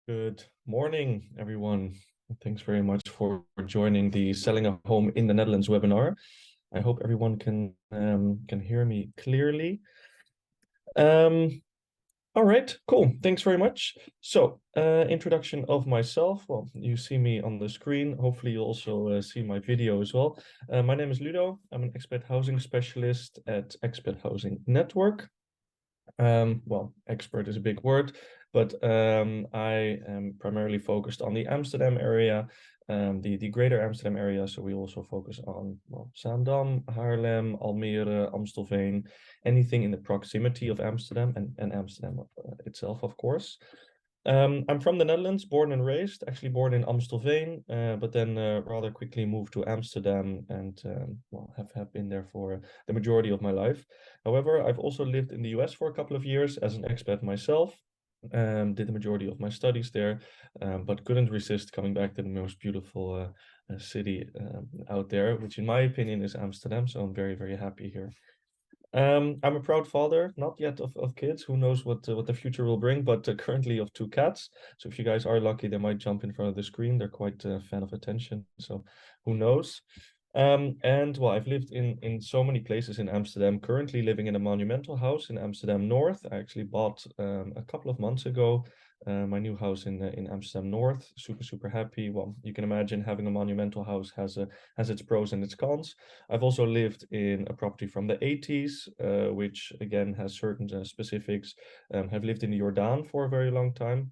Good morning, everyone. Thanks very much for joining the Selling a Home in the Netherlands webinar. I hope everyone can hear me clearly. All right, cool. Thanks very much. So, introduction of myself. Well, you see me on the screen. Hopefully, you also see my video as well. My name is Ludo. I'm an expat housing specialist at Expat Housing Network. Well, expert is a big word, but I am primarily focused on the Amsterdam area, the greater Amsterdam area. So we also focus on, well, Zaandam, Haarlem, Almere, Amstelveen, anything in the proximity of Amsterdam and Amsterdam itself, of course. I'm from the Netherlands, born and raised, actually born in Amstelveen, but then rather quickly moved to Amsterdam and well, have been there for the majority of my life. However, I've also lived in the US for a couple of years as an expat myself. Did the majority of my studies there, but couldn't resist coming back to the most beautiful city out there, which in my opinion is Amsterdam. So I'm very, very happy here. I'm a proud father, not yet of kids. Who knows what the future will bring, but currently of two cats. So if you guys are lucky, they might jump in front of the screen. They're quite a fan of attention. So who knows? And well, I've lived in so many places in Amsterdam. Currently living in a monumental house in Amsterdam North. I actually bought a couple of months ago my new house in Amsterdam North. Super happy. Well, you can imagine having a monumental house has its pros and its cons. I've also lived in a property from the 80s, which again has certain specifics. Have lived in the Jordaan for a very long time.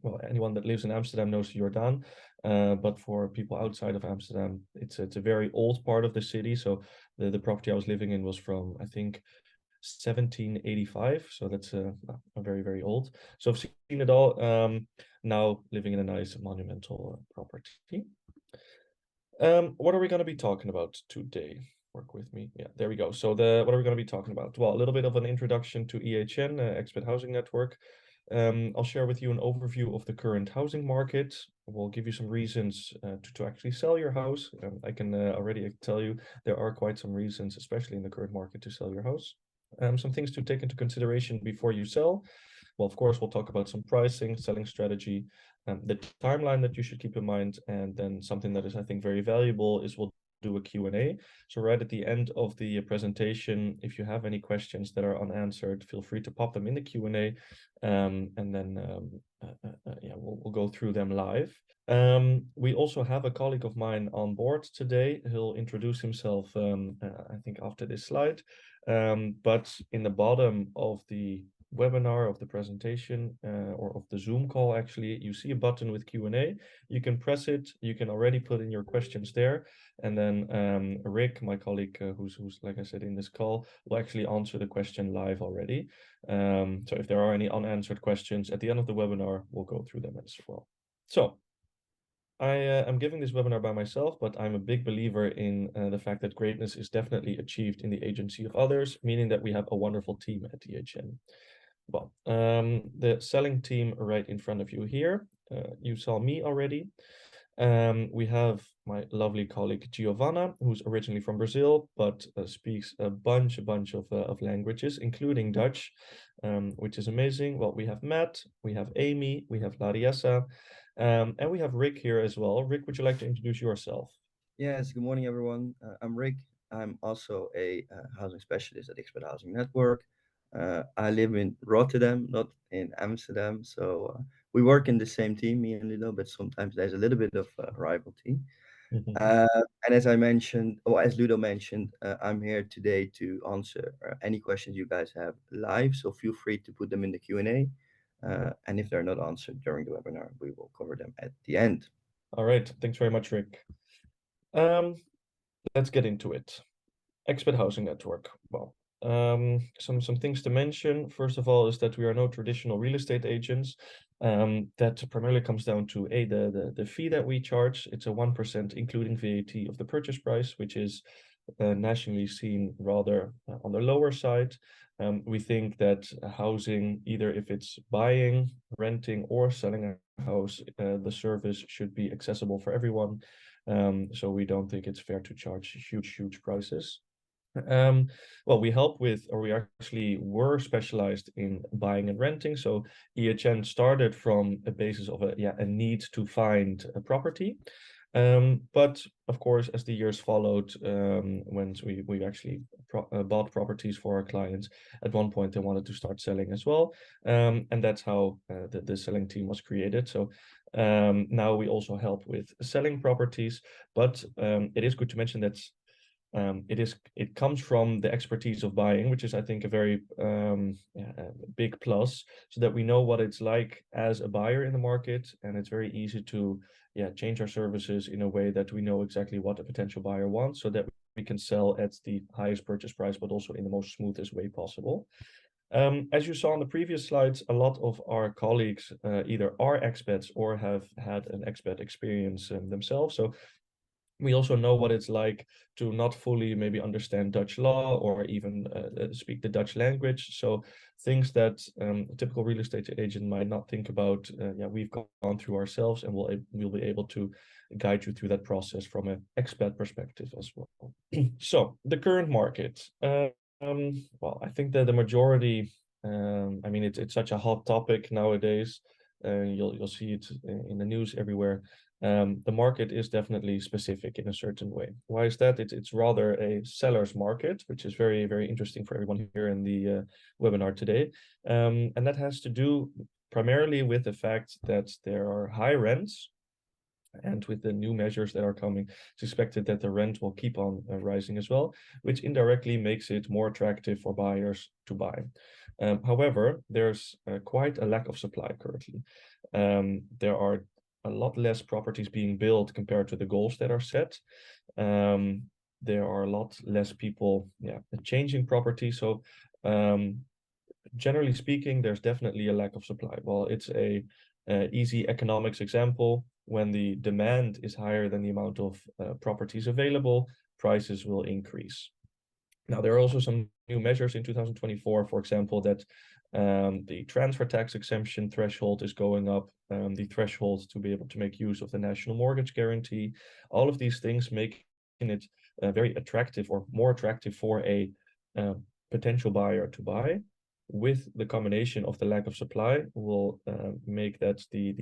Well, anyone that lives in Amsterdam knows the Jordaan, but for people outside of Amsterdam, it's a very old part of the city. So the property I was living in was from, I think, 1785. So that's a very, very old. So I've seen it all. Now living in a nice monumental property. What are we going to be talking about today? Work with me. Yeah, there we go. So what are we going to be talking about? Well, a little bit of an introduction to EHN, Expat Housing Network. I'll share with you an overview of the current housing market. We'll give you some reasons to actually sell your house. I can already tell you there are quite some reasons, especially in the current market, to sell your house. Some things to take into consideration before you sell. Well, of course, we'll talk about some pricing, selling strategy, the timeline that you should keep in mind, and then something that is, I think, very valuable is we'll do a Q&A. So right at the end of the presentation, if you have any questions that are unanswered, feel free to pop them in the Q&A, and then yeah, we'll go through them live. We also have a colleague of mine on board today. He'll introduce himself, I think, after this slide. But in the bottom of the webinar, of the presentation, or of the Zoom call, actually, you see a button with Q&A. You can press it. You can already put in your questions there. And then Rick, my colleague, who's like I said in this call, will actually answer the question live already. So if there are any unanswered questions at the end of the webinar, we'll go through them as well. So I am giving this webinar by myself, but I'm a big believer in the fact that greatness is definitely achieved in the agency of others, meaning that we have a wonderful team at EHN. Well, the selling team right in front of you here, you saw me already. We have my lovely colleague Giovanna, who's originally from Brazil, but speaks a bunch of languages, including Dutch, which is amazing. Well, we have Matt, we have Amy, we have Lariessa, and we have Rick here as well. Rick, would you like to introduce yourself? Yes, good morning, everyone. I'm Rick. I'm also a housing specialist at Expat Housing Network. I live in Rotterdam, not in Amsterdam. So we work in the same team, me and Ludo, but sometimes there's a little bit of rivalry. And as I mentioned, or as Ludo mentioned, I'm here today to answer any questions you guys have live. So feel free to put them in the Q&A. And if they're not answered during the webinar, we will cover them at the end. All right, thanks very much, Rick. Let's get into it. Expat Housing Network. Well, some things to mention. First of all, is that we are no traditional real estate agents. That primarily comes down to the fee that we charge. It's a 1% including VAT of the purchase price, which is nationally seen rather on the lower side. We think that housing, either if it's buying, renting, or selling a house, the service should be accessible for everyone. So we don't think it's fair to charge huge prices. Well, we help with, or we actually were specialized in buying and renting. So EHN started from a basis of a need to find a property. But of course, as the years followed, when we actually bought properties for our clients, at one point they wanted to start selling as well. And that's how the selling team was created. So now we also help with selling properties, but it is good to mention that it comes from the expertise of buying, which is, I think, a very big plus, so that we know what it's like as a buyer in the market, and it's very easy to change our services in a way that we know exactly what a potential buyer wants, so that we can sell at the highest purchase price, but also in the most smoothest way possible. As you saw on the previous slides, a lot of our colleagues either are expats or have had an expat experience themselves. So we also know what it's like to not fully maybe understand Dutch law or even speak the Dutch language. So things that a typical real estate agent might not think about, we've gone through ourselves, and we'll be able to guide you through that process from an expat perspective as well. So the current market. Well, I think that the majority, I mean, it's such a hot topic nowadays. You'll see it in the news everywhere. The market is definitely specific in a certain way. Why is that? It's rather a seller's market, which is very, very interesting for everyone here in the webinar today. And that has to do primarily with the fact that there are high rents, and with the new measures that are coming, it's expected that the rent will keep on rising as well, which indirectly makes it more attractive for buyers to buy. However, there's quite a lack of supply currently. There are a lot less properties being built compared to the goals that are set. There are a lot less people changing property. So generally speaking, there's definitely a lack of supply. Well, it's a easy economics example. When the demand is higher than the amount of properties available, prices will increase. Now, there are also some new measures in 2024, for example, that the transfer tax exemption threshold is going up, the threshold to be able to make use of the national mortgage guarantee. All of these things making it very attractive, or more attractive, for a potential buyer to buy. With the combination of the lack of supply, will make that the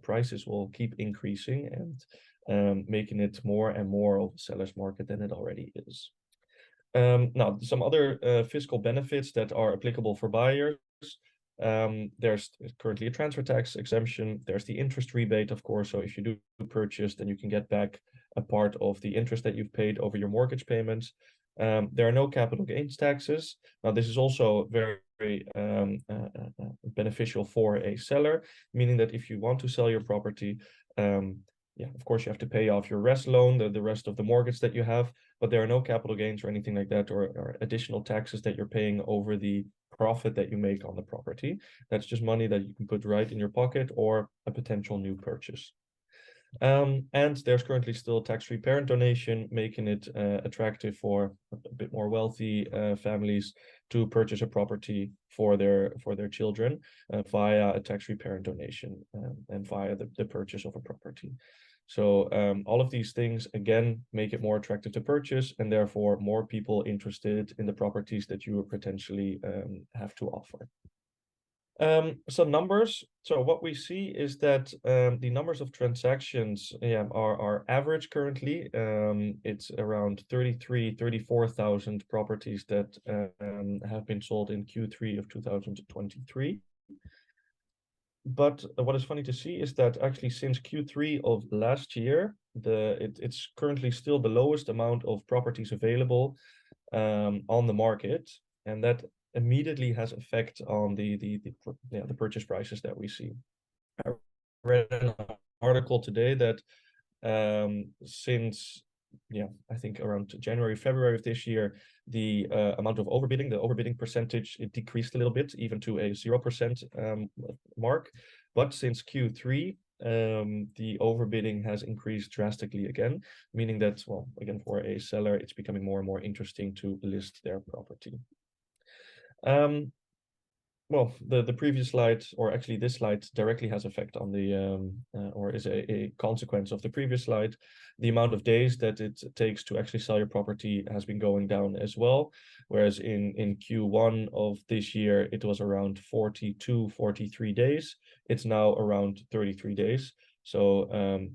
prices will keep increasing, and making it more and more of a seller's market than it already is. Now, some other fiscal benefits that are applicable for buyers. There's currently a transfer tax exemption. There's the interest rebate, of course. So if you do purchase, then you can get back a part of the interest that you've paid over your mortgage payments. There are no capital gains taxes. Now, this is also very beneficial for a seller, meaning that if you want to sell your property, of course, you have to pay off your rest loan, the rest of the mortgage that you have, but there are no capital gains or anything like that, or additional taxes that you're paying over the profit that you make on the property. That's just money that you can put right in your pocket, or a potential new purchase. And there's currently still tax-free parent donation, making it attractive for a bit more wealthy families to purchase a property for their children via a tax-free parent donation, and via the purchase of a property. So all of these things, again, make it more attractive to purchase, and therefore more people interested in the properties that you potentially have to offer. Some numbers. So what we see is that the numbers of transactions are average currently. It's around 34,000 properties that have been sold in Q3 of 2023. But what is funny to see is that actually since Q3 of last year, it's currently still the lowest amount of properties available on the market, and that immediately has effect on the purchase prices that we see. I read an article today that since I think around January, February of this year, the amount of overbidding, the overbidding percentage, it decreased a little bit, even to a 0% mark. But since Q3, the overbidding has increased drastically again, meaning that, well, again, for a seller, it's becoming more and more interesting to list their property. well, the previous slide, or actually this slide, directly has effect on the or is a consequence of the previous slide. The amount of days that it takes to actually sell your property has been going down as well. Whereas in Q1 of this year, it was around 42, 43 days. It's now around 33 days. So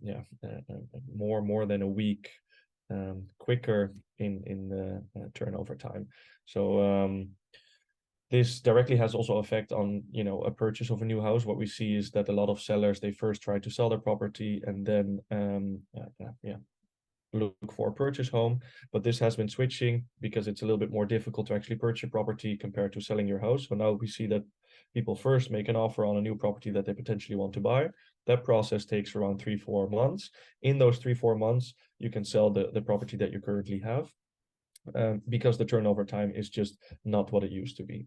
yeah, more than a week quicker in the turnover time. So this directly has also effect on, a purchase of a new house. What we see is that a lot of sellers, they first try to sell their property and then look for a purchase home. But this has been switching because it's a little bit more difficult to actually purchase a property compared to selling your house. So now we see that people first make an offer on a new property that they potentially want to buy. That process takes around 3-4 months. In those 3-4 months, you can sell the property that you currently have, because the turnover time is just not what it used to be.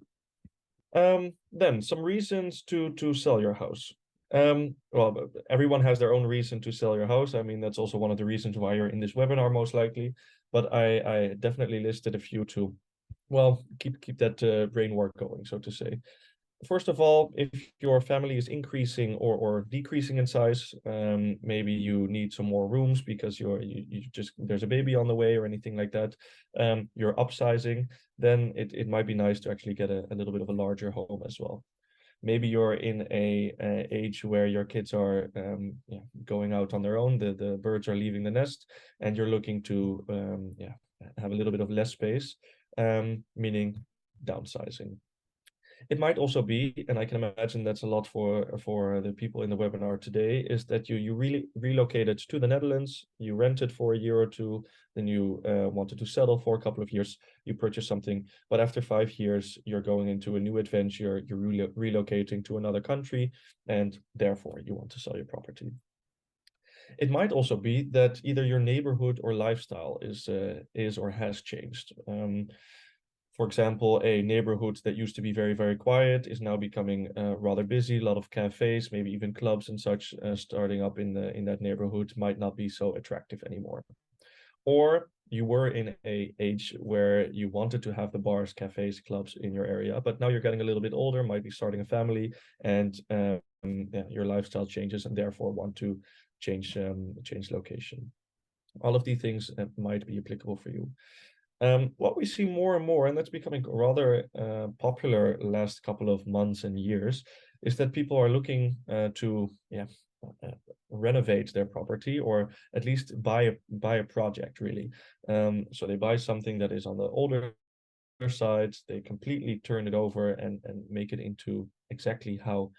Then some reasons to sell your house. Well, everyone has their own reason to sell your house. I mean, that's also one of the reasons why you're in this webinar, most likely. But I definitely listed a few to, well, keep that brain work going, so to say. First of all, if your family is increasing or decreasing in size, maybe you need some more rooms because you just there's a baby on the way or anything like that. You're upsizing, then it might be nice to actually get a little bit of a larger home as well. Maybe you're in a age where your kids are going out on their own, the birds are leaving the nest, and you're looking to have a little bit of less space, meaning downsizing. It might also be, and I can imagine that's a lot for the people in the webinar today, is that you really relocated to the Netherlands, you rented for a year or two, then you wanted to settle for a couple of years, you purchased something, but after 5 years, you're going into a new adventure, you're relocating to another country, and therefore you want to sell your property. It might also be that either your neighborhood or lifestyle is or has changed. For example, a neighborhood that used to be very, very quiet is now becoming rather busy. A lot of cafes, maybe even clubs and such, starting up in that neighborhood might not be so attractive anymore. Or you were in a age where you wanted to have the bars, cafes, clubs in your area, but now you're getting a little bit older, might be starting a family, and your lifestyle changes, and therefore want to change location. All of these things might be applicable for you. What we see more and more, and that's becoming rather popular last couple of months and years, is that people are looking to renovate their property, or at least buy a project, really. So they buy something that is on the older side, they completely turn it over and make it into exactly how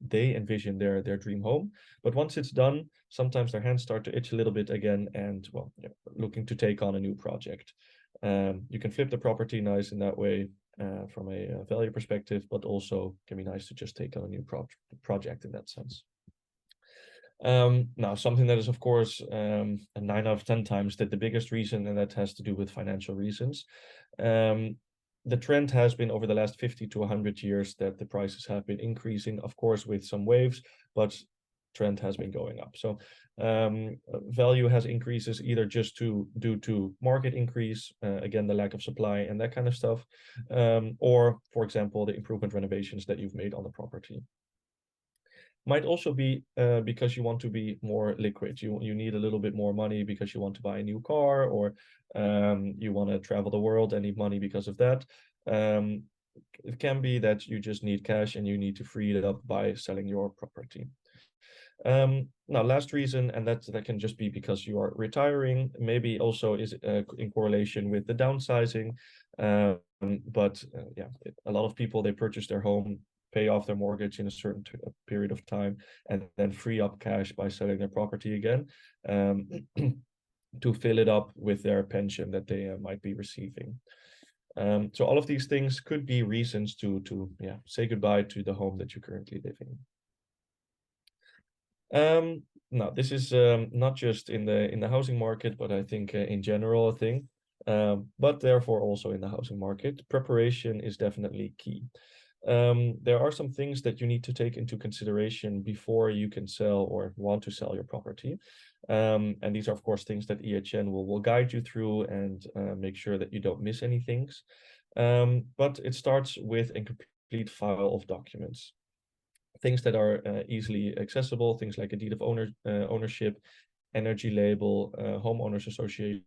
they envision their dream home. But once it's done, sometimes their hands start to itch a little bit again, and well, looking to take on a new project. You can flip the property nice in that way, from a value perspective, but also can be nice to just take on a new project in that sense. Now, something that is, of course, 9 out of 10 times that the biggest reason, and that has to do with financial reasons. The trend has been over the last 50 to 100 years that the prices have been increasing, of course, with some waves, but trend has been going up. So value has increases either just due to market increase, again, the lack of supply and that kind of stuff, or, for example, the improvement renovations that you've made on the property. Might also be because you want to be more liquid. You need a little bit more money because you want to buy a new car, or you want to travel the world and need money because of that. It can be that you just need cash and you need to free it up by selling your property. Now, last reason, and that can just be because you are retiring, maybe also is in correlation with the downsizing. But a lot of people, they purchase their home, pay off their mortgage in a certain period of time, and then free up cash by selling their property again, to fill it up with their pension that they might be receiving. So all of these things could be reasons to say goodbye to the home that you currently live in. Now, this is not just in the housing market, but I think in general a thing, but therefore also in the housing market. Preparation is definitely key. There are some things that you need to take into consideration before you can sell or want to sell your property. And these are, of course, things that EHN will guide you through and make sure that you don't miss any things. But it starts with a complete file of documents. Things that are easily accessible, things like a deed of ownership, energy label, homeowners association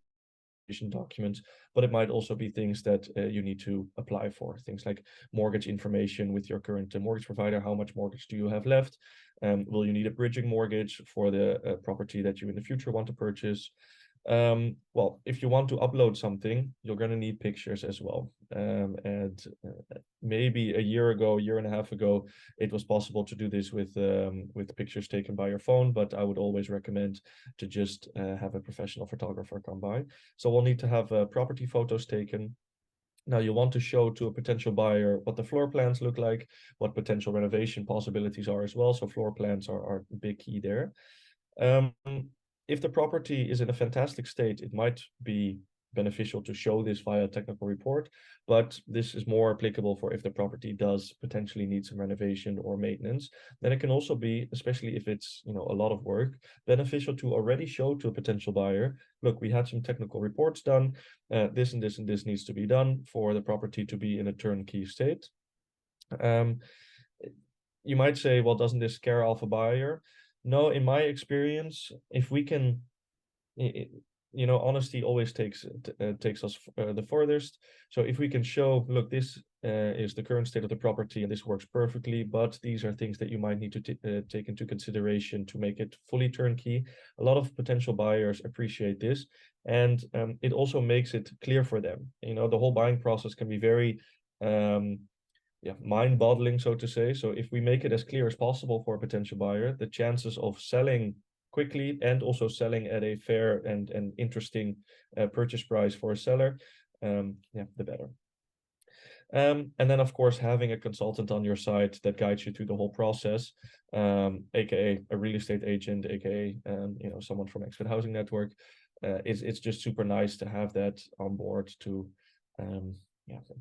documents, but it might also be things that you need to apply for, things like mortgage information with your current mortgage provider. How much mortgage do you have left? Will you need a bridging mortgage for the property that you in the future want to purchase? Well, if you want to upload something, you're going to need pictures as well. And maybe a year and a half ago, it was possible to do this with pictures taken by your phone, but I would always recommend to just have a professional photographer come by. So we'll need to have property photos taken. Now you want to show to a potential buyer what the floor plans look like, what potential renovation possibilities are as well. So floor plans are big key there. If the property is in a fantastic state, it might be beneficial to show this via a technical report, but this is more applicable for if the property does potentially need some renovation or maintenance. Then it can also be, especially if it's a lot of work, beneficial to already show to a potential buyer, look, we had some technical reports done, this and this and this needs to be done for the property to be in a turnkey state. You might say, well, doesn't this scare off a buyer? No, in my experience, if we can, honesty always takes us the furthest. So if we can show, look, this is the current state of the property and this works perfectly, but these are things that you might need to take into consideration to make it fully turnkey. A lot of potential buyers appreciate this, and it also makes it clear for them. The whole buying process can be very mind-boggling, so to say. So if we make it as clear as possible for a potential buyer, the chances of selling quickly and also selling at a fair and interesting purchase price for a seller, the better. And then, of course, having a consultant on your side that guides you through the whole process, aka a real estate agent, aka someone from Expat Housing Network, it's just super nice to have that on board to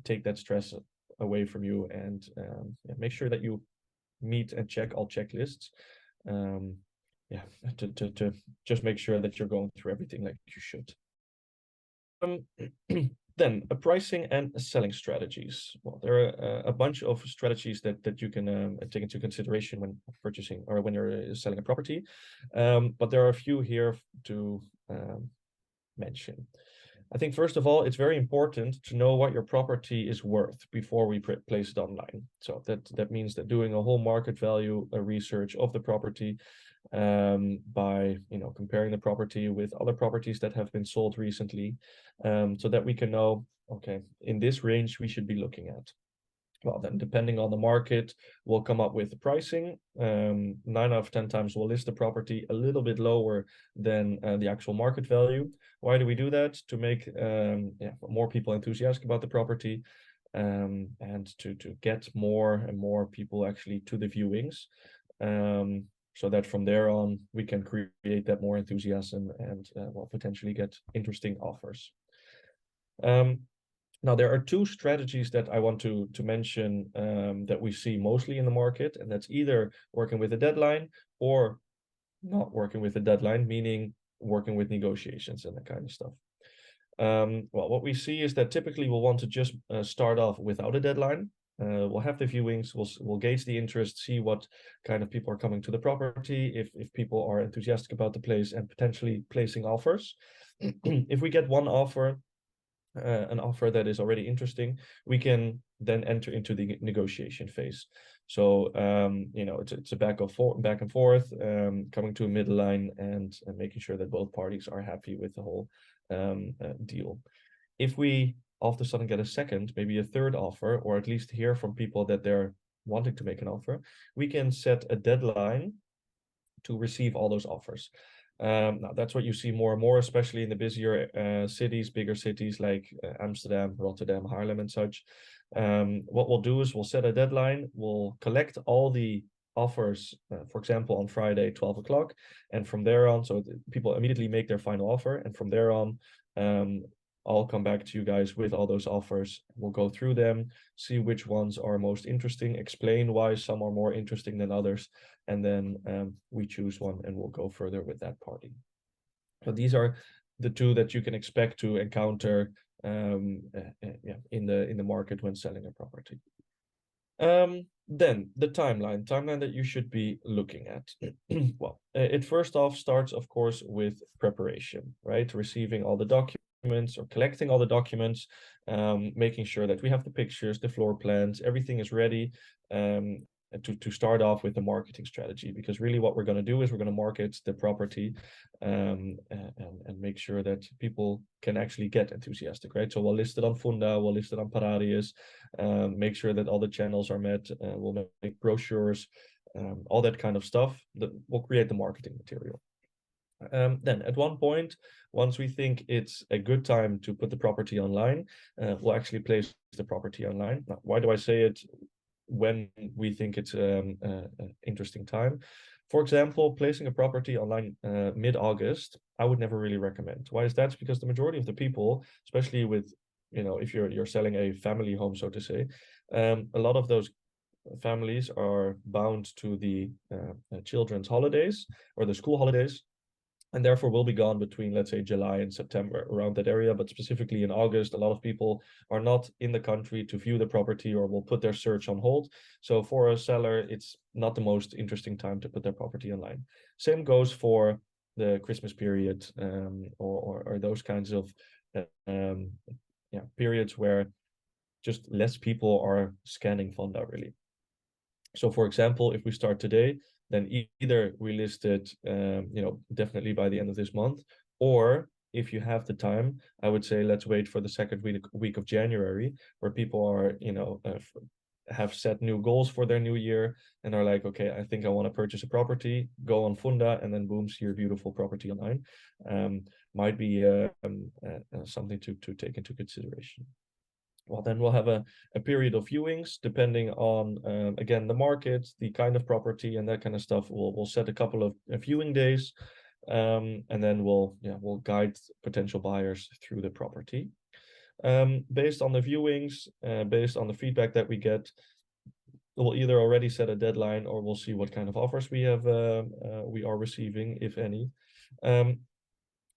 take that stress away from you and make sure that you meet and check all checklists. To just make sure that you're going through everything like you should. Then pricing and selling strategies. Well, there are a bunch of strategies that you can take into consideration when purchasing or when you're selling a property, but there are a few here to mention. I think first of all, it's very important to know what your property is worth before we place it online. So that means that doing a whole market value research of the property, by comparing the property with other properties that have been sold recently, so that we can know, okay, in this range we should be looking at. Well, then depending on the market, we'll come up with the pricing. 9 out of 10 times we'll list the property a little bit lower than the actual market value. Why do we do that? To make more people enthusiastic about the property, and to get more and more people actually to the viewings, so that from there on we can create that more enthusiasm and potentially get interesting offers. Now, there are two strategies that I want to mention that we see mostly in the market, and that's either working with a deadline or not working with a deadline, meaning working with negotiations and that kind of stuff. Well, what we see is that typically we'll want to just start off without a deadline. We'll have the viewings, we'll gauge the interest, see what kind of people are coming to the property, if people are enthusiastic about the place and potentially placing offers. If we get one offer, an offer that is already interesting, we can then enter into the negotiation phase. So it's a back and forth, coming to a middle line and making sure that both parties are happy with the whole deal. If we all of a sudden get a second, maybe a third offer, or at least hear from people that they're wanting to make an offer, we can set a deadline to receive all those offers. Now that's what you see more and more, especially in the busier cities, bigger cities like Amsterdam, Rotterdam, Haarlem, and such. What we'll do is we'll set a deadline. We'll collect all the offers, for example, on Friday, 12 o'clock. And from there on, so people immediately make their final offer. And from there on, I'll come back to you guys with all those offers. We'll go through them, see which ones are most interesting, explain why some are more interesting than others, and then we choose one and we'll go further with that party. So these are the two that you can expect to encounter in the market when selling a property. Then the timeline that you should be looking at. Well, it first off starts, of course, with preparation, right? Receiving all the documents or collecting all the documents, making sure that we have the pictures, the floor plans, everything is ready. To start off with the marketing strategy, because really what we're going to do is we're going to market the property, and make sure that people can actually get enthusiastic, right? So we'll list it on Funda, we'll list it on Paradius, make sure that all the channels are met, we'll make brochures, all that kind of stuff that will create the marketing material. Then at one point, once we think it's a good time to put the property online, we'll actually place the property online. Now, why do I say it when we think it's an interesting time? For example, placing a property online mid-August, I would never really recommend. Why is that? Because the majority of the people, especially with, if you're selling a family home, so to say, a lot of those families are bound to the children's holidays or the school holidays, and therefore will be gone between, let's say, July and September, around that area. But specifically in August, a lot of people are not in the country to view the property or will put their search on hold. So for a seller, it's not the most interesting time to put their property online. Same goes for the Christmas period, or those kinds of periods where just less people are scanning Funda, really. So for example, if we start today, then either we list it, definitely by the end of this month, or if you have the time, I would say let's wait for the second week of January, where people are, have set new goals for their new year and are like, okay, I think I want to purchase a property, go on Funda, and then boom, see your beautiful property online. Might be something to take into consideration. Well, then we'll have a period of viewings depending on, again, the market, the kind of property, and that kind of stuff. We'll set a couple of viewing days, and then we'll guide potential buyers through the property. Based on the viewings, based on the feedback that we get, we'll either already set a deadline or we'll see what kind of offers we are receiving, if any.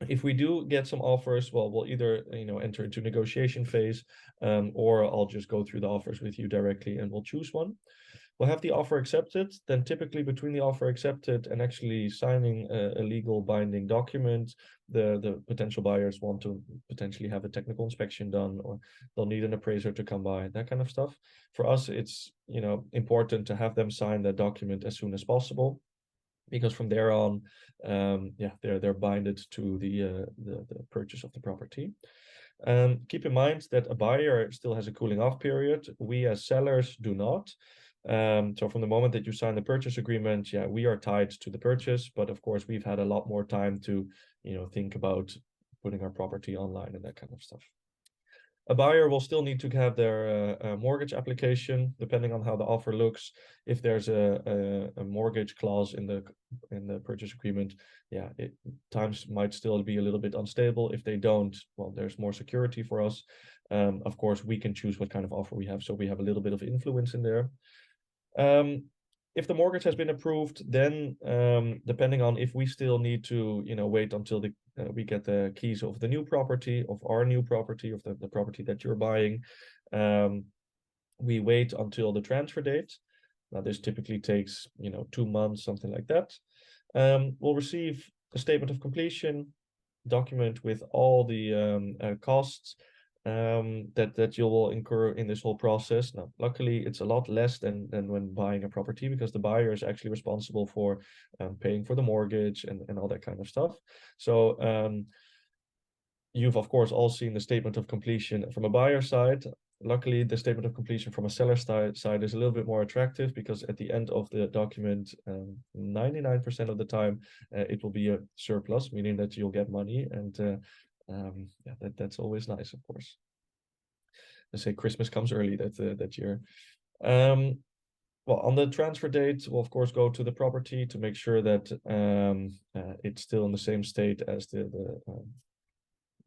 If we do get some offers, well, we'll either enter into negotiation phase, or I'll just go through the offers with you directly and we'll choose one. We'll have the offer accepted. Then typically between the offer accepted and actually signing a legal binding document, the potential buyers want to potentially have a technical inspection done, or they'll need an appraiser to come by, that kind of stuff. For us, it's important to have them sign that document as soon as possible, because from there on, they're binded to the purchase of the property. Keep in mind that a buyer still has a cooling off period. We as sellers do not. So from the moment that you sign the purchase agreement, we are tied to the purchase, but of course we've had a lot more time to think about putting our property online and that kind of stuff. A buyer will still need to have their mortgage application, depending on how the offer looks. If there's a mortgage clause in the purchase agreement, times might still be a little bit unstable. If they don't, well, there's more security for us. Of course, we can choose what kind of offer we have, so we have a little bit of influence in there. If the mortgage has been approved, then depending on if we still need to wait until we get the keys of the new property, of our new property, of the property that you're buying, we wait until the transfer date. Now this typically takes 2 months, something like that. We'll receive a statement of completion document with all the costs that you will incur in this whole process. Now, luckily, it's a lot less than when buying a property, because the buyer is actually responsible for paying for the mortgage and all that kind of stuff. So you've, of course, all seen the statement of completion from a buyer side. Luckily, the statement of completion from a seller side is a little bit more attractive, because at the end of the document, 99% of the time, it will be a surplus, meaning that you'll get money. And that's always nice, of course. They say Christmas comes early that year. Well, on the transfer date, we'll of course go to the property to make sure that it's still in the same state as the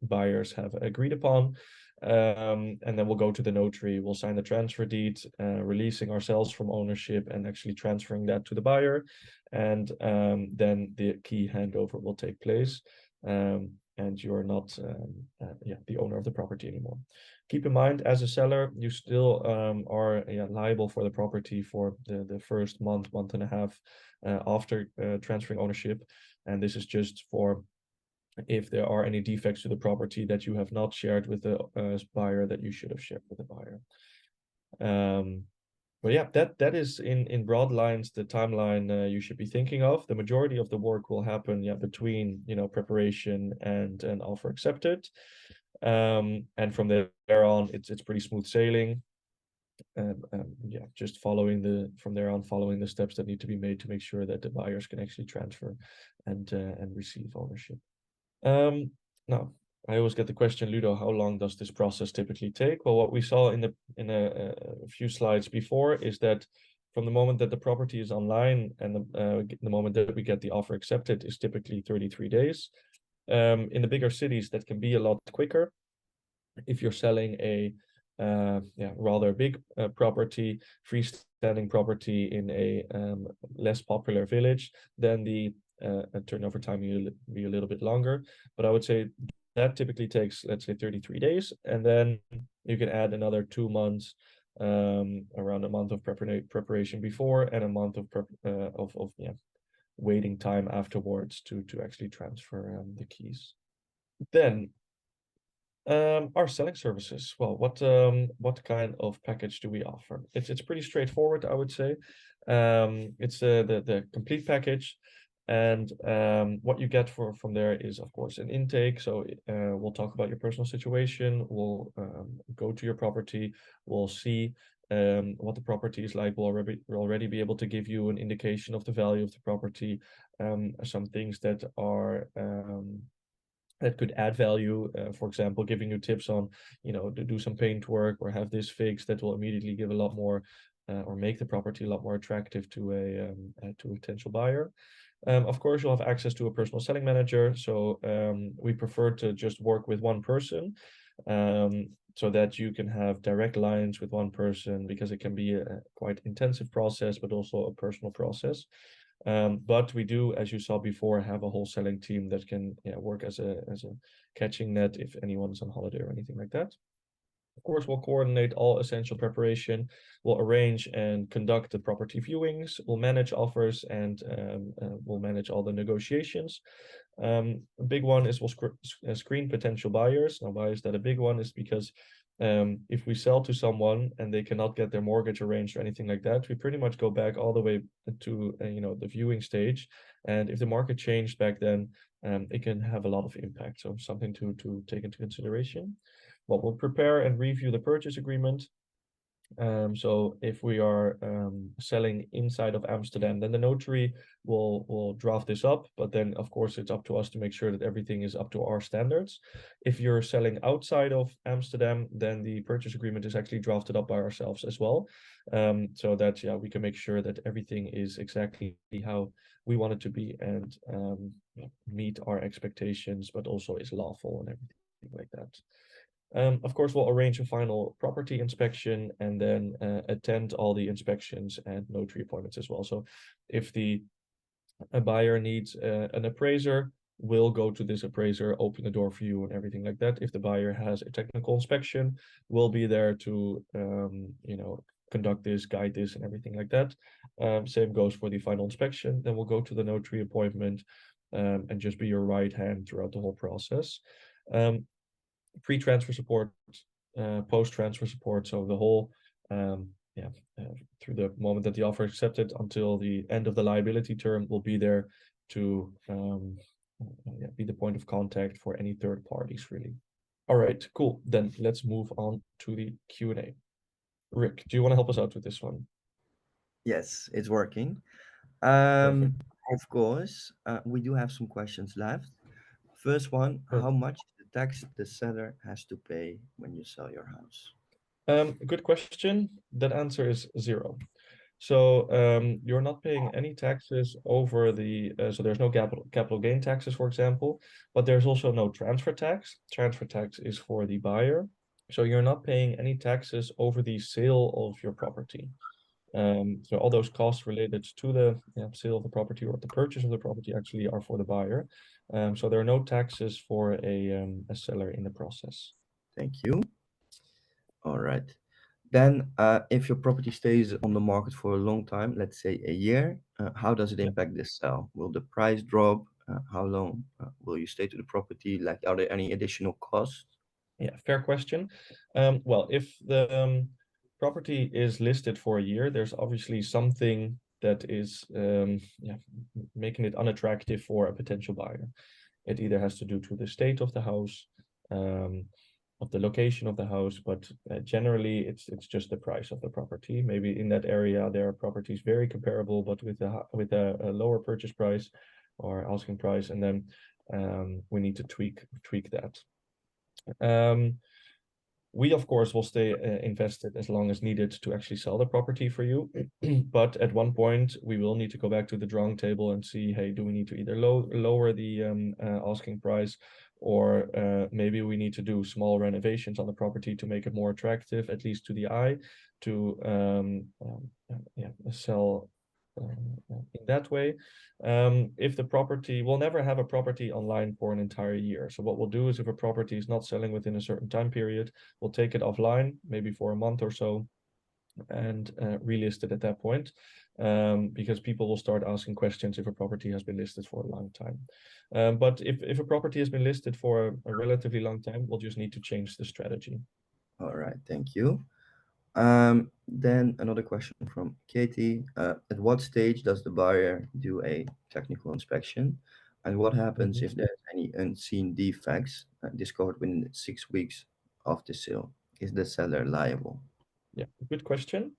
buyers have agreed upon. And then we'll go to the notary, we'll sign the transfer deed, releasing ourselves from ownership and actually transferring that to the buyer. And then the key handover will take place. and you're not the owner of the property anymore. Keep in mind, as a seller, you still are liable for the property for the first month and a half after transferring ownership. And this is just for if there are any defects to the property that you have not shared with the buyer that you should have shared with the buyer. But yeah, that is in broad lines the timeline you should be thinking of. The majority of the work will happen between preparation and an offer accepted. And from there on, it's pretty smooth sailing. Just following the steps that need to be made to make sure that the buyers can actually transfer and receive ownership. Now, I always get the question, Ludo, how long does this process typically take? Well, what we saw in a few slides before is that from the moment that the property is online and the moment that we get the offer accepted is typically 33 days. In the bigger cities, that can be a lot quicker. If you're selling a rather big property, freestanding property in a less popular village, then the turnover time will be a little bit longer. But I would say that typically takes, let's say, 33 days, and then you can add another 2 months, around a month of preparation before and a month of waiting time afterwards to actually transfer the keys. Then our selling services. Well, what kind of package do we offer? It's pretty straightforward, I would say. It's the complete package, and what you get from there is, of course, an intake. So we'll talk about your personal situation. We'll go to your property. We'll see what the property is like. We'll already be able to give you an indication of the value of the property. Some things that are that could add value, for example, giving you tips on, to do some paint work or have this fixed, that will immediately give a lot more or make the property a lot more attractive to a potential buyer. Of course, you'll have access to a personal selling manager. So we prefer to just work with one person, so that you can have direct lines with one person, because it can be a quite intensive process, but also a personal process. But we do, as you saw before, have a wholesaling team that can work as a catching net if anyone's on holiday or anything like that. Of course, we'll coordinate all essential preparation. We'll arrange and conduct the property viewings. We'll manage offers, and we'll manage all the negotiations. A big one is we'll screen potential buyers. Now, why is that a big one? Is because if we sell to someone and they cannot get their mortgage arranged or anything like that, we pretty much go back all the way to the viewing stage. And if the market changed back then, it can have a lot of impact. So something to take into consideration. Well, we'll prepare and review the purchase agreement. So if we are selling inside of Amsterdam, then the notary will draft this up. But then, of course, it's up to us to make sure that everything is up to our standards. If you're selling outside of Amsterdam, then the purchase agreement is actually drafted up by ourselves as well. So that we can make sure that everything is exactly how we want it to be, and meet our expectations, but also is lawful and everything like that. Of course, we'll arrange a final property inspection and then attend all the inspections and notary appointments as well. So if a buyer needs an appraiser, we'll go to this appraiser, open the door for you and everything like that. If the buyer has a technical inspection, we'll be there to conduct this, guide this and everything like that. Same goes for the final inspection. Then we'll go to the notary appointment and just be your right hand throughout the whole process. Pre-transfer support, post-transfer support. So the whole, through the moment that the offer is accepted until the end of the liability term, will be there to be the point of contact for any third parties, really. All right, cool. Then let's move on to the Q&A. Rick, do you want to help us out with this one? Yes, it's working. Perfect. Of course, we do have some questions left. First one, how much is the tax the seller has to pay when you sell your house? Good question. That answer is 0. So you're not paying any taxes over so there's no capital gain taxes, for example, but there's also no transfer tax. Transfer tax is for the buyer. So you're not paying any taxes over the sale of your property. So all those costs related to the sale of the property or the purchase of the property actually are for the buyer. So there are no taxes for a seller in the process. Thank you. All right. Then, if your property stays on the market for a long time, let's say a year, how does it Yeah. impact the sale? Will the price drop? How long will you stay to the property? Like, are there any additional costs? Yeah, fair question. Well, if the property is listed for a year, there's obviously something that is making it unattractive for a potential buyer. It either has to do to the state of the house, of the location of the house, but generally it's just the price of the property. Maybe in that area there are properties very comparable, but with a lower purchase price or asking price, and then we need to tweak that. We, of course, will stay invested as long as needed to actually sell the property for you. But at one point, we will need to go back to the drawing table and see, hey, do we need to either lower the asking price, or maybe we need to do small renovations on the property to make it more attractive, at least to the eye, to sell in that way. If the property, we'll never have a property online for an entire year. So what we'll do is if a property is not selling within a certain time period, we'll take it offline, maybe for a month or so, and relist it at that point, because people will start asking questions if a property has been listed for a long time. But if a property has been listed for a relatively long time, we'll just need to change the strategy. All right, thank you. Then another question from Katie. At what stage does the buyer do a technical inspection? And what happens Mhm. if there's any unseen defects discovered within 6 weeks of the sale? Is the seller liable? Yeah, good question.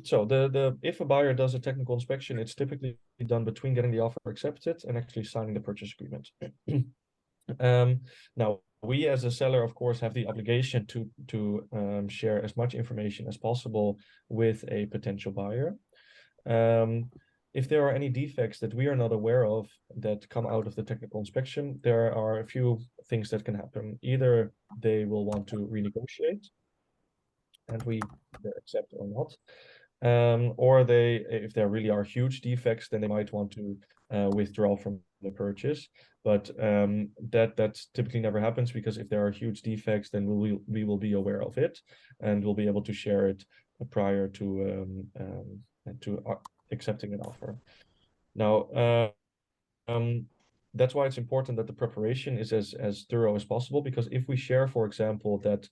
So the if a buyer does a technical inspection, it's typically done between getting the offer accepted and actually signing the purchase agreement. Now, we as a seller, of course, have the obligation to share as much information as possible with a potential buyer. If there are any defects that we are not aware of that come out of the technical inspection, there are a few things that can happen. Either they will want to renegotiate, and we either accept or not. Or they, if there really are huge defects, then they might want to withdraw from the purchase. But that typically never happens, because if there are huge defects, then we will be aware of it, and we'll be able to share it prior to accepting an offer. Now, that's why it's important that the preparation is as thorough as possible, because if we share, for example, that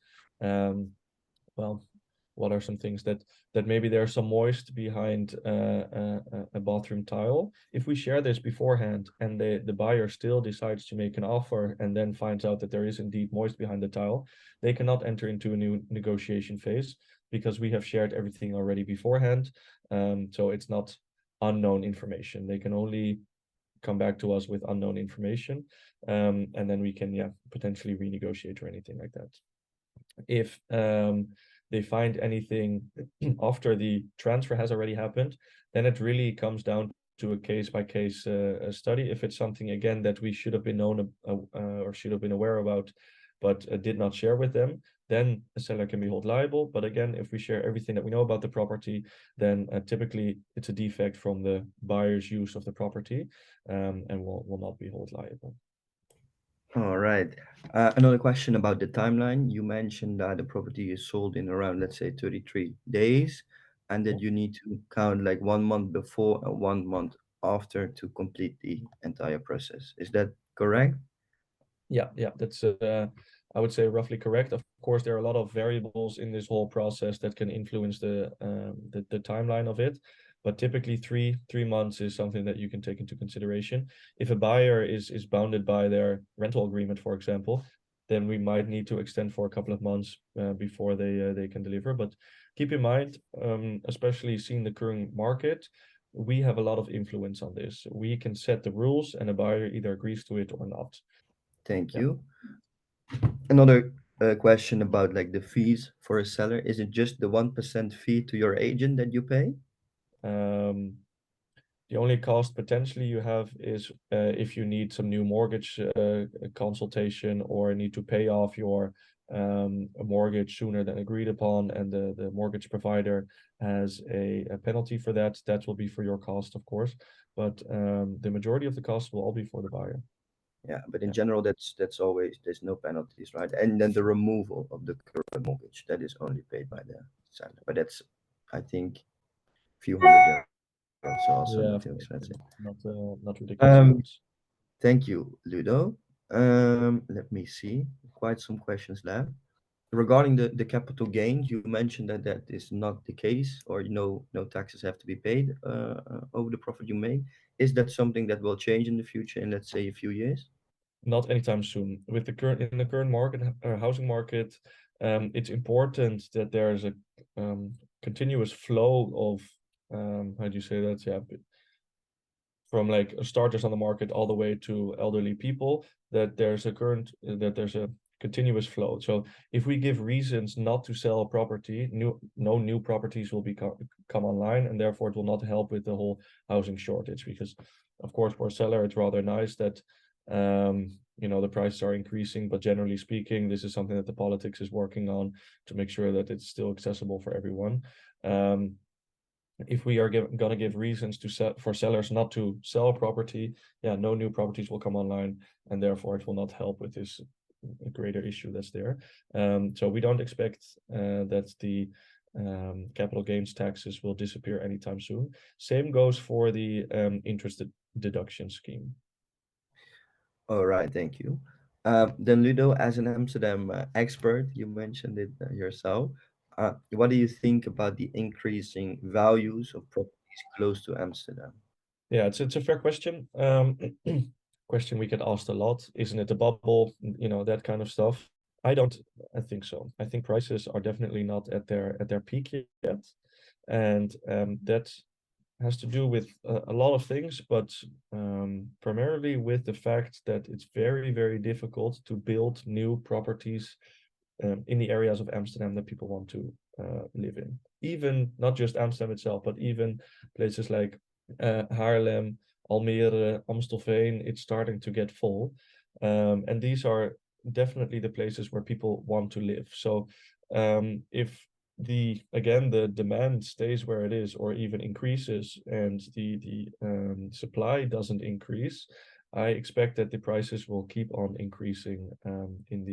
well, what are some things that maybe there's some moist behind a bathroom tile? If we share this beforehand and the buyer still decides to make an offer and then finds out that there is indeed moist behind the tile, they cannot enter into a new negotiation phase, because we have shared everything already beforehand. So it's not unknown information. They can only come back to us with unknown information, and then we can potentially renegotiate or anything like that. If they find anything after the transfer has already happened, then it really comes down to a case-by-case study. If it's something, again, that we should have been known or should have been aware about, but did not share with them, then the seller can be held liable. But again, if we share everything that we know about the property, then typically it's a defect from the buyer's use of the property, and will not be held liable. All right. Another question about the timeline. You mentioned that the property is sold in around, let's say, 33 days, and that you need to count like 1 month before and 1 month after to complete the entire process. Is that correct? Yeah, that's I would say roughly correct. Of course, there are a lot of variables in this whole process that can influence the timeline of it, but typically three months is something that you can take into consideration. If a buyer is bounded by their rental agreement, for example, then we might need to extend for a couple of months before they can deliver. But keep in mind, especially seeing the current market, we have a lot of influence on this. We can set the rules, and a buyer either agrees to it or not. Thank Yeah. you. Another question about like the fees for a seller. Is it just the 1% fee to your agent that you pay? Um, The only cost potentially you have is if you need some new mortgage consultation or need to pay off your mortgage sooner than agreed upon, and the mortgage provider has a penalty for that. That will be for your cost, of course, but the majority of the cost will all be for the buyer. Yeah, but in Yeah. general, that's always, there's no penalties, right? And then the removal of the current mortgage, that is only paid by the seller. But that's, I think, few hundred euros, so also Yeah, not of too course, expensive. not ridiculous Um, amounts. Thank you, Ludo. Let me see. Quite some questions left. Regarding the capital gains, you mentioned that that is not the case, or no taxes have to be paid over the profit you make. Is that something that will change in the future in, let's say, a few years? Not anytime soon. With the current market, housing market, it's important that there's a continuous flow of how do you say that? Yeah, from like starters on the market all the way to elderly people, that there's a continuous flow. So if we give reasons not to sell a property, no new properties will come online, and therefore it will not help with the whole housing shortage. Because of course for a seller it's rather nice that the prices are increasing, but generally speaking, this is something that the politics is working on to make sure that it's still accessible for everyone. If we are going to give reasons for sellers not to sell property, yeah, no new properties will come online, and therefore it will not help with this greater issue that's there. So we don't expect that the capital gains taxes will disappear anytime soon. Same goes for the interest deduction scheme. All right, thank you. Then Ludo, as an Amsterdam expert, you mentioned it yourself. What do you think about the increasing values of properties close to Amsterdam? Yeah, it's a fair question. Question we get asked a lot. Isn't it a bubble? That kind of stuff. I think so. I think prices are definitely not at their peak yet. And that has to do with a lot of things, but primarily with the fact that it's very, very difficult to build new properties in the areas of Amsterdam that people want to live in. Even not just Amsterdam itself, but even places like Haarlem, Almere, Amstelveen, it's starting to get full. And these are definitely the places where people want to live. So if the demand stays where it is or even increases, and the supply doesn't increase, I expect that the prices will keep on increasing in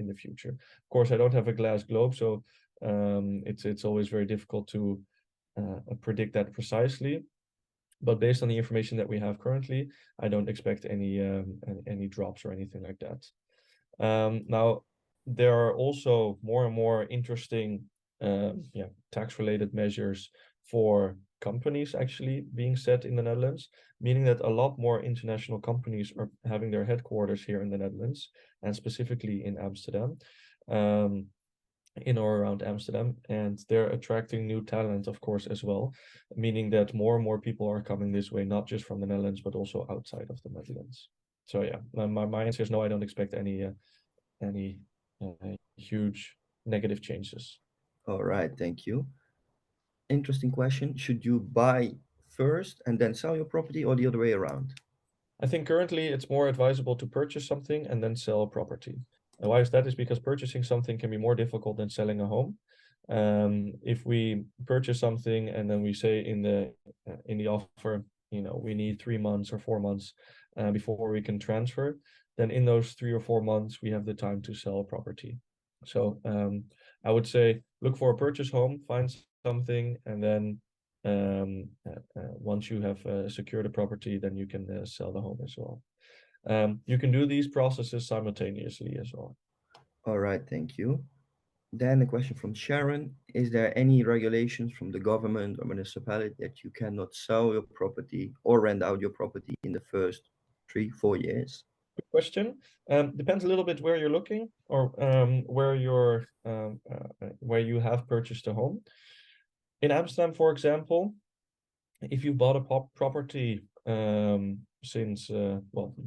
the future. Of course, I don't have a glass globe, so it's always very difficult to predict that precisely. But based on the information that we have currently, I don't expect any drops or anything like that. Now, there are also more and more interesting tax-related measures for companies actually being set in the Netherlands, meaning that a lot more international companies are having their headquarters here in the Netherlands, and specifically in Amsterdam, in or around Amsterdam, and they're attracting new talent, of course, as well, meaning that more and more people are coming this way, not just from the Netherlands, but also outside of the Netherlands. So yeah, my answer is no, I don't expect any huge negative changes. All right, thank you. Interesting question. Should you buy first and then sell your property, or the other way around? I think currently it's more advisable to purchase something and then sell a property. And why is that? Is because purchasing something can be more difficult than selling a home. If we purchase something and then we say in the offer, we need 3 months or 4 months before we can transfer, then in those 3 or 4 months we have the time to sell a property. So I would say look for a purchase home, find something, and then once you have secured a property, then you can sell the home as well. You can do these processes simultaneously as well. All right, thank you. Then a question from Sharon. Is there any regulations from the government or municipality that you cannot sell your property or rent out your property in the first 3-4 years? Good question. Depends a little bit where you're looking, or where you have purchased a home. In Amsterdam, for example, if you bought a property since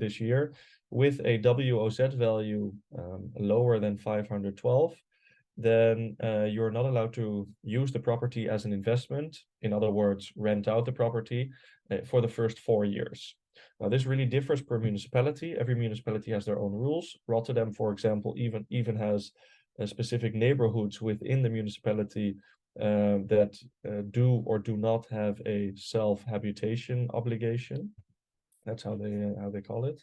this year with a WOZ value lower than 512, then you're not allowed to use the property as an investment. In other words, rent out the property for the first 4 years. Now, this really differs per municipality. Every municipality has their own rules. Rotterdam, for example, even has specific neighborhoods within the municipality that do or do not have a self-habitation obligation. That's how they call it.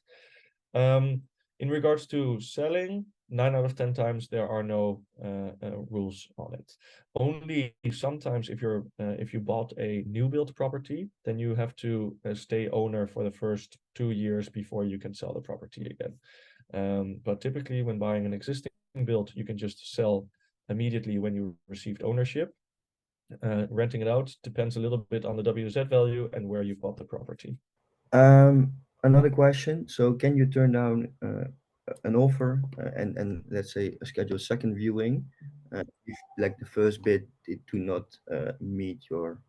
In regards to selling, 9 out of 10 times there are no rules on it. Only sometimes if you bought a new build property, then you have to stay owner for the first 2 years before you can sell the property again. But typically, when buying an existing build, you can just sell immediately when you received ownership. Renting it out depends a little bit on the WZ value and where you bought the property. Another question. So can you turn down an offer and let's say schedule a second viewing if like the first bid did do not meet your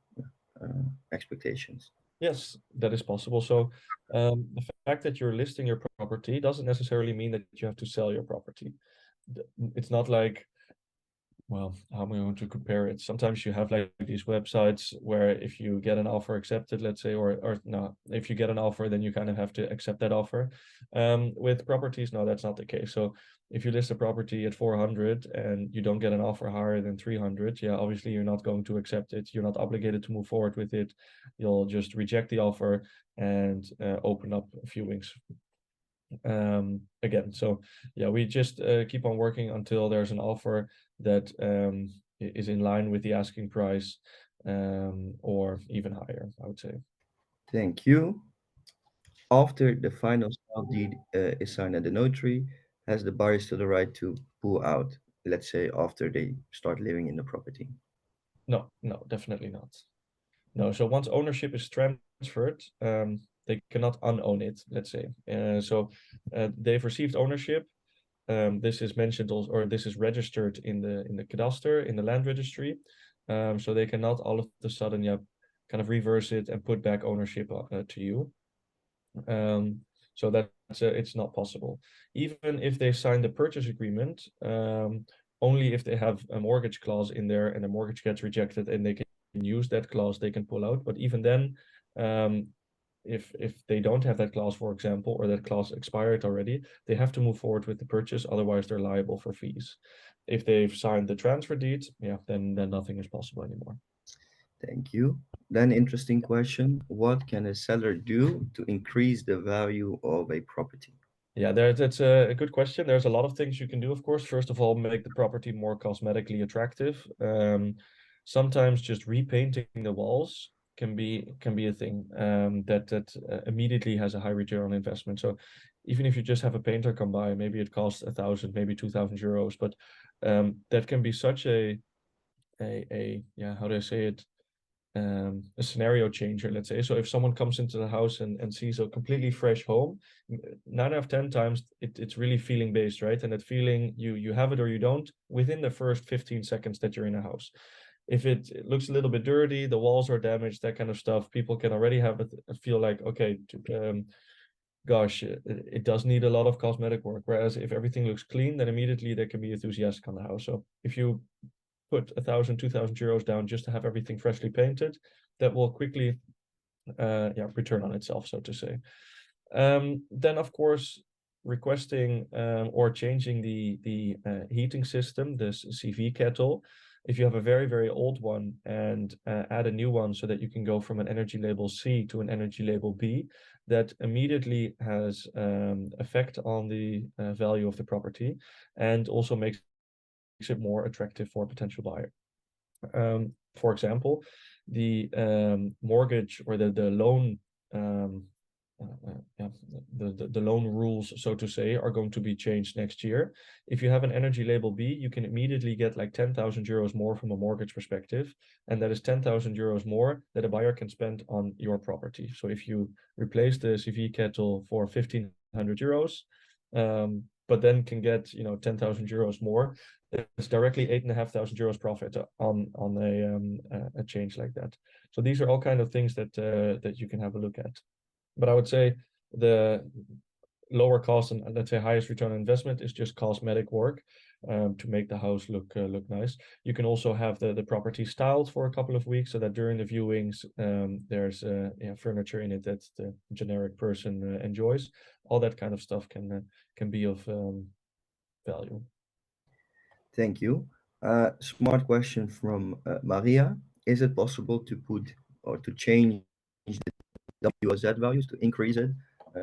expectations? Yes, that is possible. So the fact that you're listing your property doesn't necessarily mean that you have to sell your property. It's not like, well, how am I going to compare it? Sometimes you have like these websites where if you get an offer accepted, let's say, or no, if you get an offer, then you kind of have to accept that offer. With properties, no, that's not the case. So if you list a property at 400 and you don't get an offer higher than 300, yeah, obviously you're not going to accept it. You're not obligated to move forward with it. You'll just reject the offer and open up viewings again. So yeah, we just keep on working until there's an offer that is in line with the asking price, or even higher, I would say. Thank you. After the final sale deed is signed at the notary, has the buyer still the right to pull out, let's say after they start living in the property? No, no, definitely not. No, so once ownership is transferred, they cannot unown it, let's say. They've received ownership. This is mentioned also, or this is registered in the cadastre, in the land registry. So they cannot all of a sudden, yeah, kind of reverse it and put back ownership to you. So that's it's not possible. Even if they sign the purchase agreement, only if they have a mortgage clause in there and the mortgage gets rejected and they can use that clause, they can pull out. But even then, if they don't have that clause, for example, or that clause expired already, they have to move forward with the purchase. Otherwise, they're liable for fees. If they've signed the transfer deed, yeah, then nothing is possible anymore. Thank you. Then interesting question. What can a seller do to increase the value of a property? Yeah, that's a good question. There's a lot of things you can do, of course. First of all, make the property more cosmetically attractive. Sometimes just repainting the walls can be a thing that immediately has a high return on investment. So even if you just have a painter come by, maybe it costs 1,000, maybe 2,000 euros, but that can be such a yeah, how do I say it? A scenario changer, let's say. So if someone comes into the house and sees a completely fresh home, 9 out of 10 times it's really feeling based, right? And that feeling, you have it or you don't within the first 15 seconds that you're in a house. If it looks a little bit dirty, the walls are damaged, that kind of stuff, people can already have a feel like, okay, gosh, it does need a lot of cosmetic work. Whereas if everything looks clean, then immediately they can be enthusiastic on the house. So if you put 1,000, 2,000 euros down just to have everything freshly painted, that will quickly return on itself, so to say. Then of course, requesting or changing the heating system, this CV kettle. If you have a very, very old one and add a new one so that you can go from an energy label C to an energy label B, that immediately has effect on the value of the property and also makes it more attractive for a potential buyer. For example, the mortgage or the loan yeah, the loan rules, so to say, are going to be changed next year. If you have an energy label B, you can immediately get like 10,000 euros more from a mortgage perspective, and that is 10,000 euros more that a buyer can spend on your property. So if you replace the CV kettle for 1,500 euros, but then can get 10,000 euros more, it's directly 8,500 euros profit on a change like that. So these are all kind of things that you can have a look at. But I would say the lower cost and let's say highest return on investment is just cosmetic work. to make the house look nice. You can also have the property styled for a couple of weeks so that during the viewings there's furniture in it that the generic person enjoys. All that kind of stuff can be of value. Thank you. Smart question from Maria. Is it possible to put or to change the WOZ values to increase it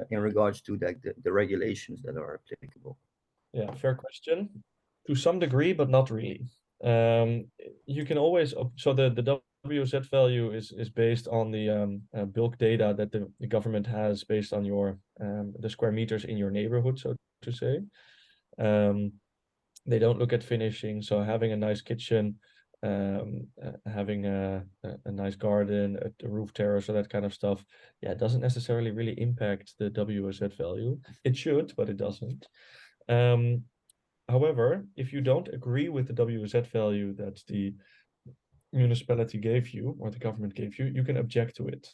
in regards to the regulations that are applicable? Yeah, fair question. To some degree, but not really. You can always, so the WZ value is based on the bulk data that the government has based on your the square meters in your neighborhood, so to say. They don't look at finishing, so having a nice kitchen, having a nice garden, a roof terrace, or that kind of stuff, yeah, it doesn't necessarily really impact the WZ value. It should, but it doesn't. However, if you don't agree with the WZ value that the municipality gave you or the government gave you, you can object to it.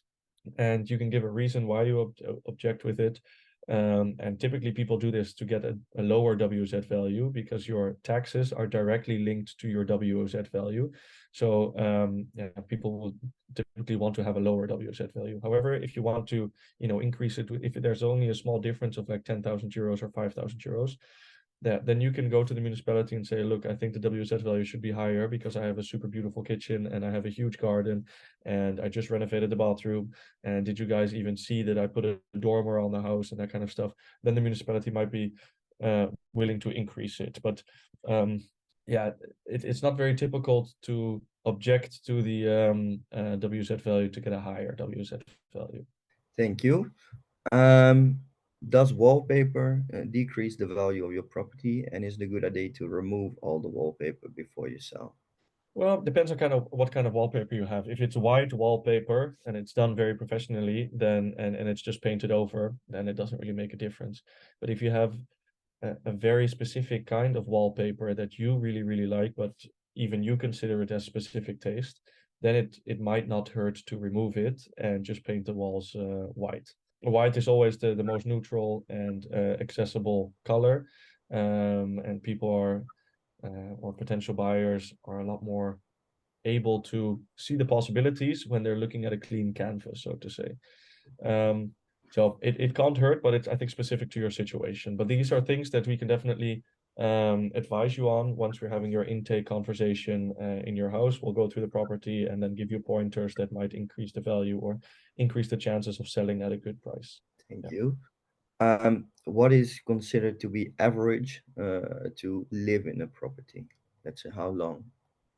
And you can give a reason why you object with it. And typically people do this to get a lower WZ value because your taxes are directly linked to your WZ value. So yeah, people will typically want to have a lower WZ value. However, if you want to, increase it, if there's only a small difference of like 10,000 euros or 5,000 euros, then you can go to the municipality and say, look, I think the WZ value should be higher because I have a super beautiful kitchen and I have a huge garden and I just renovated the bathroom. And did you guys even see that I put a dormer on the house and that kind of stuff? Then the municipality might be willing to increase it. But yeah, it's not very typical to object to the WZ value to get a higher WZ value. Thank you. Um, does wallpaper decrease the value of your property, and is it a good idea to remove all the wallpaper before you sell? Well, it depends on what kind of wallpaper you have. If it's white wallpaper and it's done very professionally, then and it's just painted over, then it doesn't really make a difference. But if you have a very specific kind of wallpaper that you really, really like, but even you consider it as specific taste, then it might not hurt to remove it and just paint the walls white. White is always the most neutral and accessible color, and people are or potential buyers are a lot more able to see the possibilities when they're looking at a clean canvas, so to say. So it can't hurt, but it's, I think, specific to your situation. But these are things that we can definitely advise you on once we're having your intake conversation in your house. We'll go through the property and then give you pointers that might increase the value or increase the chances of selling at a good price. Thank Yeah. you. What is considered to be average to live in a property? Let's say how long?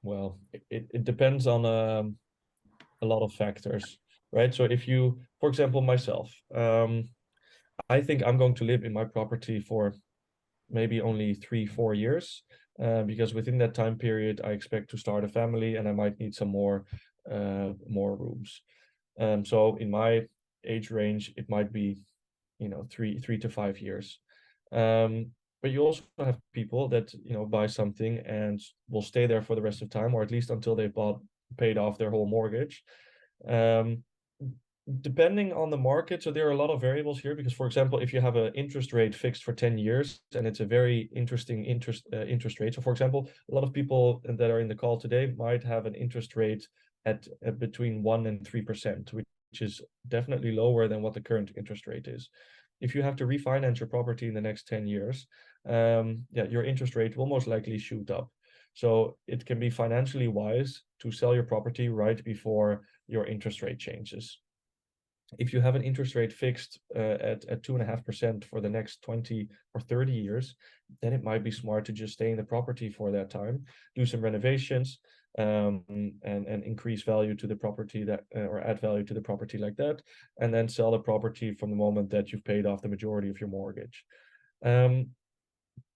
Well, it depends on a lot of factors, right? So if you, for example, myself, I think I'm going to live in my property for maybe only 3-4 years, because within that time period, I expect to start a family and I might need some more rooms. So in my age range, it might be, 3 to 5 years. But you also have people that, buy something and will stay there for the rest of time, or at least until they've paid off their whole mortgage. Um, Depending on the market, so there are a lot of variables here because, for example, if you have an interest rate fixed for 10 years and it's a very interesting interest rate. So, for example, a lot of people that are in the call today might have an interest rate at between 1% and 3%, which is definitely lower than what the current interest rate is. If you have to refinance your property in the next 10 years, yeah, your interest rate will most likely shoot up. So it can be financially wise to sell your property right before your interest rate changes. If you have an interest rate fixed at 2.5% for the next 20 or 30 years, then it might be smart to just stay in the property for that time, do some renovations, and increase value to the property that or add value to the property like that, and then sell the property from the moment that you've paid off the majority of your mortgage.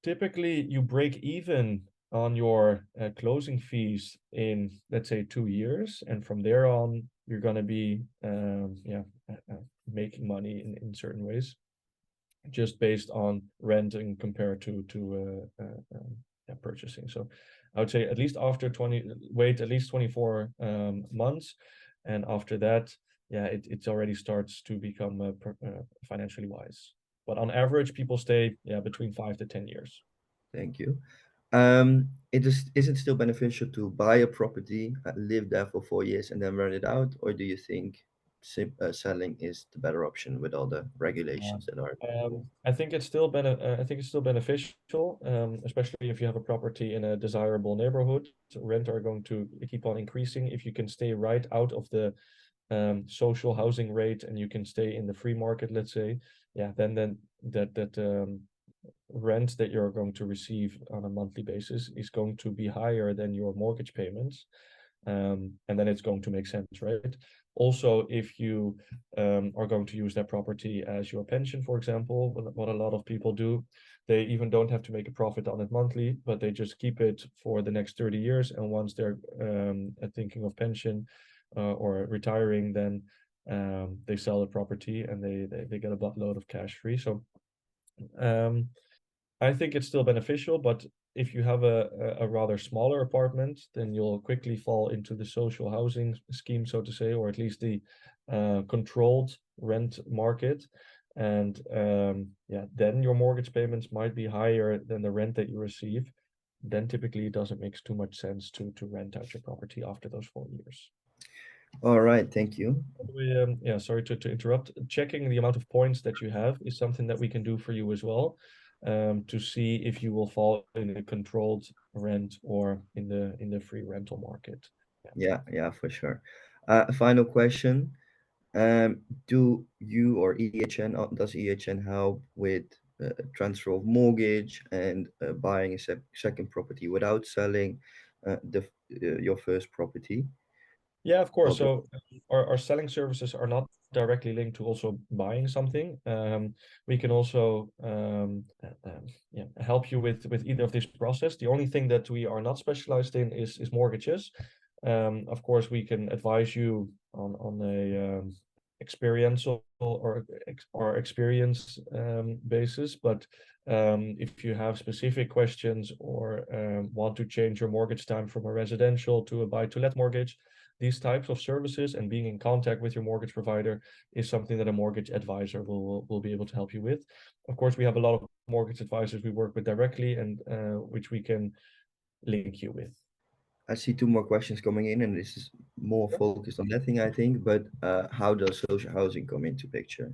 Typically, you break even on your closing fees in, let's say, 2 years, and from there on, you're going to be making money in certain ways, just based on renting compared to purchasing. So I would say at least wait at least 24 months, and after that, yeah, it already starts to become financially wise. But on average, people stay between 5 to 10 years. Thank you. Is it still beneficial to buy a property, live there for 4 years, and then rent it out, or do you think selling is the better option with all the Yeah. regulations that are? I think it's still beneficial, especially if you have a property in a desirable neighborhood. Rent are going to keep on increasing. If you can stay right out of the social housing rate and you can stay in the free market, let's say, yeah, then that rent that you're going to receive on a monthly basis is going to be higher than your mortgage payments. And then it's going to make sense, right? Also, if you are going to use that property as your pension, for example, what a lot of people do, they even don't have to make a profit on it monthly, but they just keep it for the next 30 years. And once they're thinking of pension or retiring, then they sell the property and they get a buttload of cash free. So um, I think it's still beneficial, but if you have a rather smaller apartment, then you'll quickly fall into the social housing scheme, so to say, or at least the controlled rent market. And yeah, then your mortgage payments might be higher than the rent that you receive. Then typically it doesn't make too much sense to rent out your property after those 4 years. All right, thank you. Yeah, sorry to interrupt. Checking the amount of points that you have is something that we can do for you as well, to see if you will fall in the controlled rent or in the free rental market. Yeah. Yeah, yeah, for sure. A final question. Do you or EHN, does EHN help with transfer of mortgage and buying a second property without selling your first property? Yeah, of course. Or- So our selling services are not directly linked to also buying something. We can also yeah, help you with either of these process. The only thing that we are not specialized in is mortgages. Of course, we can advise you on a experiential or experience basis, but if you have specific questions or want to change your mortgage time from a residential to a buy-to-let mortgage, these types of services and being in contact with your mortgage provider is something that a mortgage advisor will be able to help you with. Of course, we have a lot of mortgage advisors we work with directly and which we can link you with. I see two more questions coming in, and this is more Sure. focused on that thing, I think. But how does social housing come into picture?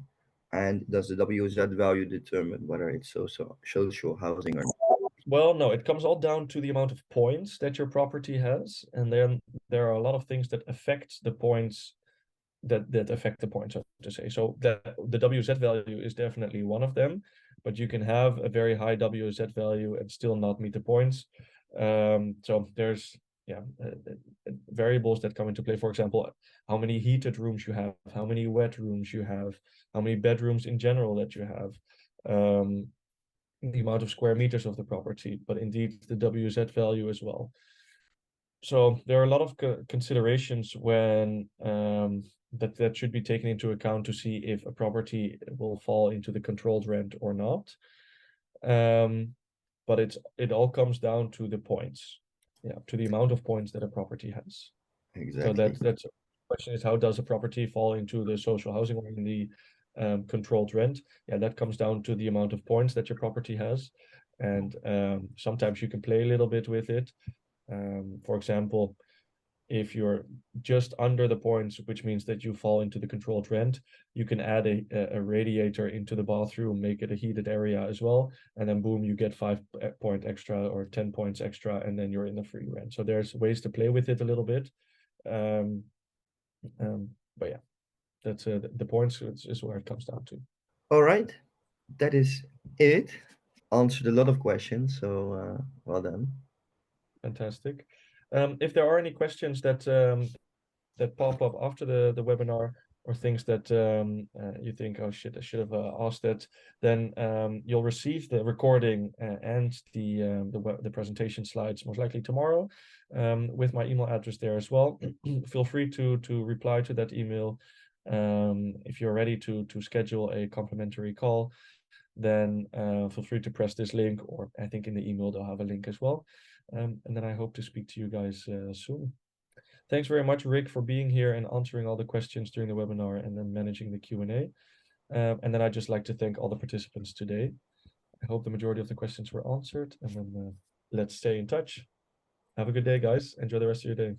And does the WZ value determine whether it's social housing or not? Well, no, it comes all down to the amount of points that your property has, and then there are a lot of things that affect the points that affect the points, so to say. So the WZ value is definitely one of them, but you can have a very high WZ value and still not meet the points. So there's yeah variables that come into play. For example, how many heated rooms you have, how many wet rooms you have, how many bedrooms in general that you have. The amount of square meters of the property, but indeed the WZ value as well. So there are a lot of considerations when that should be taken into account to see if a property will fall into the controlled rent or not. But it all comes down to the points, yeah, to the amount of points that a property has. So Exactly. that's the question is how does a property fall into the social housing or in the controlled rent? Yeah, that comes down to the amount of points that your property has, and sometimes you can play a little bit with it. For example, if you're just under the points, which means that you fall into the controlled rent, you can add a radiator into the bathroom, make it a heated area as well, and then boom, you get 5 point extra or 10 points extra, and then you're in the free rent. So there's ways to play with it a little bit. Um, but yeah, that's the points is where it comes down to. All right, that is it. Answered a lot of questions, so well done. Fantastic. If there are any questions that pop up after the webinar or things that you think, oh shit, I should have asked that, then you'll receive the recording and the presentation slides most likely tomorrow with my email address there as well. Feel free to reply to that email if you're ready to schedule a complimentary call. Then feel free to press this link, or I think in the email they'll have a link as well. And then I hope to speak to you guys soon. Thanks very much, Rick, for being here and answering all the questions during the webinar and then managing the Q&A. And then I'd just like to thank all the participants today. I hope the majority of the questions were answered. And then let's stay in touch. Have a good day, guys. Enjoy the rest of your day.